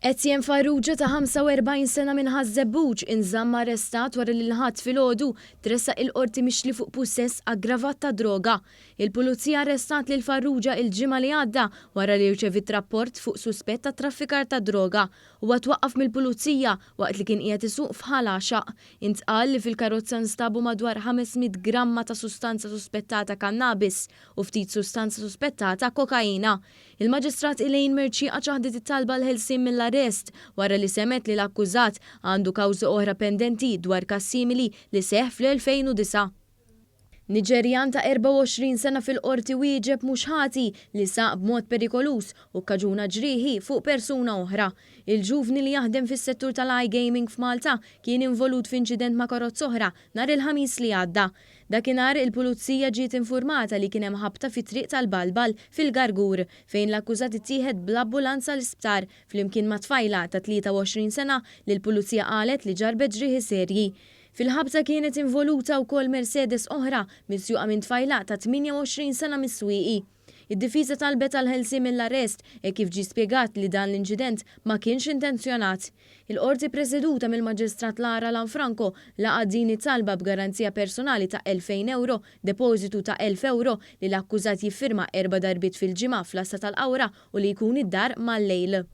Etienne Farrugia ta' 45 sena minn Ħażebbuġ inżamm arrestat wara li l-ħadd filgħodu tressaq il-qorti mixli fuq possess aggravat ta' droga. Il-pulizija arrestat lil Farrugia il-ġimgħa li għadda wara li rċevit rapport fuq suspett ta' traffikar ta' droga. Huwa twaqqaf mill-pulizija waqt li kien qiegħed isuq f'ħalaxaq. Intqal li fil-karozza nstabu madwar 500 gramma ta' sustanza suspettata kannabis u ftit sustanza suspettata kokaina. Il-Maġistrat Elaine Merċieqa ċaħdet it-talba l-ħelsien mill-arrest wara li semet li l-akkużat għandu kawżi oħra pendenti dwar każ simili li seħħ fl-2009. Niġerjan ta' 24 sena fil-qorti wieġeb mhux ħati li saq b'mod perikolus u kkaġuna ġrieħi fuq persuna oħra. Il-ġuvni li jaħdem fis-settur tal-iGaming f'Malta kien involut f'inċident ma' karozz oħra nhar il-ħamis li għadda. Dakinhar il-pulizija ġiet infurmata li kien hemm ħabta fit-triq tal-Balbal fil-Gargur fejn l-akkużat ittieħed bl-ambulanza l-isptar flimkien ma' tfajla ta' 23 sena li l-pulizija qalet li ġarbet ġrieħi serji. Fil-ħabta kienet involuta wkoll Mercedes oħra misjuqa minn tfajla ta' 28 sena mis-swieqi. Id-difiża talbet għal-ħelsien mill-arrest kif ġie spjegat li dan l-inċident ma kienx intenzjonat. Il-qorti preżeduta mill-Maġistrat Lara Lanfranco laqgħet din it-talba b'garanzija personali ta' 2000 euro, depożitu ta' 1000 euro li l-akkużat jiffirma 4 darbiet fil-ġimgħa fl-Asta tal-Qawra u li jkun id-dar mal-lejl.